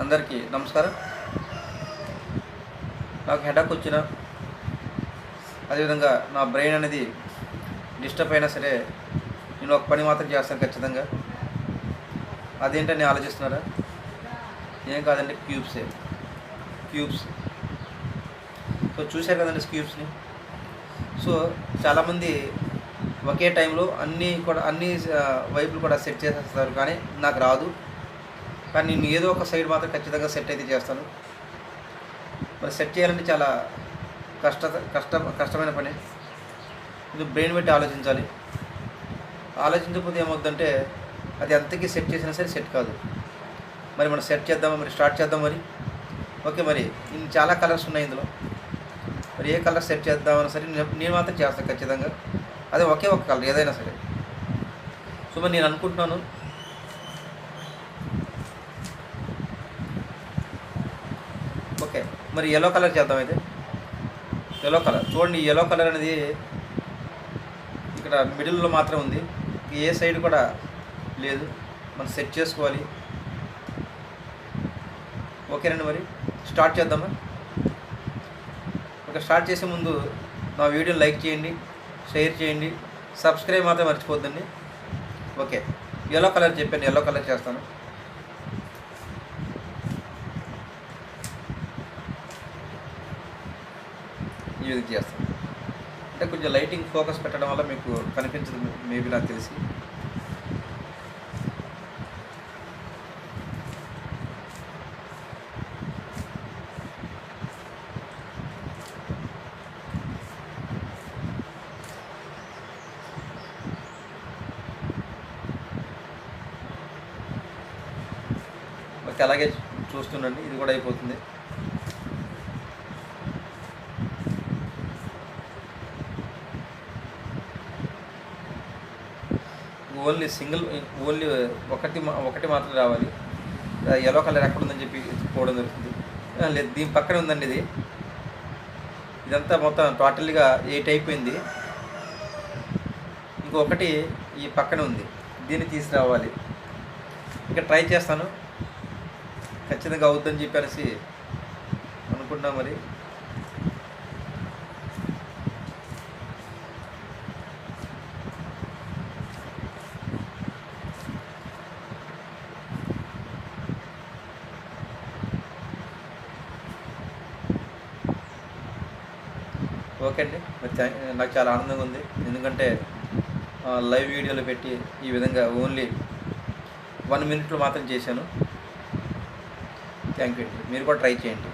అందరికీ నమస్కారం. నాకు హెడేక్ వచ్చిన, అదేవిధంగా నా బ్రెయిన్ అనేది డిస్టర్బ్ అయినా సరే నేను ఒక పని మాత్రం చేస్తాను ఖచ్చితంగా. అదేంటని ఆలోచిస్తున్నారా? ఏం కాదండి, క్యూబ్స్. సో చూశారు కదండి క్యూబ్స్ని. సో చాలామంది ఒకే టైంలో అన్నీ వైపులు కూడా సెట్ చేసేస్తారు, కానీ నాకు రాదు. కానీ నేను ఏదో ఒక సైడ్ మాత్రం ఖచ్చితంగా సెట్ అయితే చేస్తాను. మరి సెట్ చేయాలంటే చాలా కష్టమైన పని. ఇది బ్రెయిన్ పెట్టి ఆలోచించాలి. ఆలోచించకపోతే ఏమవుతుందంటే అది ఎంతకీ సెట్ చేసినా సరే సెట్ కాదు. మరి మనం సెట్ చేద్దామా, మరి స్టార్ట్ చేద్దాం. మరి ఓకే, మరి చాలా కలర్స్ ఉన్నాయి ఇందులో. మరి ఏ కలర్ సెట్ చేద్దామని సరే నేను మాత్రం చేస్తాను ఖచ్చితంగా. అదే ఒకే ఒక కలర్ ఏదైనా సరే. సో మరి నేను అనుకుంటున్నాను, ఓకే మరి ఎల్లో కలర్ చేద్దాం. అయితే ఎల్లో కలర్ చూడండి. ఈ ఎల్లో కలర్ అనేది ఇక్కడ మిడిల్లో మాత్రం ఉంది, ఏ సైడ్ కూడా లేదు. మనం సెట్ చేసుకోవాలి. ఓకేనండి, మరి స్టార్ట్ చేద్దామా? ఓకే, స్టార్ట్ చేసే ముందు నా వీడియోని లైక్ చేయండి, షేర్ చేయండి, సబ్స్క్రైబ్ మాత్రం మర్చిపోద్దండి. ఓకే, ఎల్లో కలర్ చెప్పాను, ఎల్లో కలర్ చేస్తాను. ఈ విధంగా చేస్తాను. అంటే కొంచెం లైటింగ్ ఫోకస్ పెట్టడం వల్ల మీకు కనిపించదు మేబీ, నాకు తెలిసి. ఓకే, అలాగే చూస్తుండండి, ఇది కూడా అయిపోతుంది. ఓన్లీ ఒకటి మాత్రం రావాలి. ఎల్లో కలర్ ఎక్కడ ఉందని చెప్పి పోవడం జరుగుతుంది. లేదు, దీని పక్కనే ఉందండి. ఇదంతా మొత్తం టోటల్గా 8 అయిపోయింది. ఇంకొకటి ఈ పక్కనే ఉంది, దీన్ని తీసుకురావాలి. ఇంకా ట్రై చేస్తాను, ఖచ్చితంగా అవుద్దని చెప్పేసి అనుకున్నా. మరి ఓకే అండి, నాకు చాలా ఆనందంగా ఉంది. ఎందుకంటే లైవ్ వీడియోలు పెట్టి ఈ విధంగా ఓన్లీ 1 మినిట్లో మాత్రం చేశాను. థ్యాంక్ యూ అండి. మీరు కూడా ట్రై చేయండి.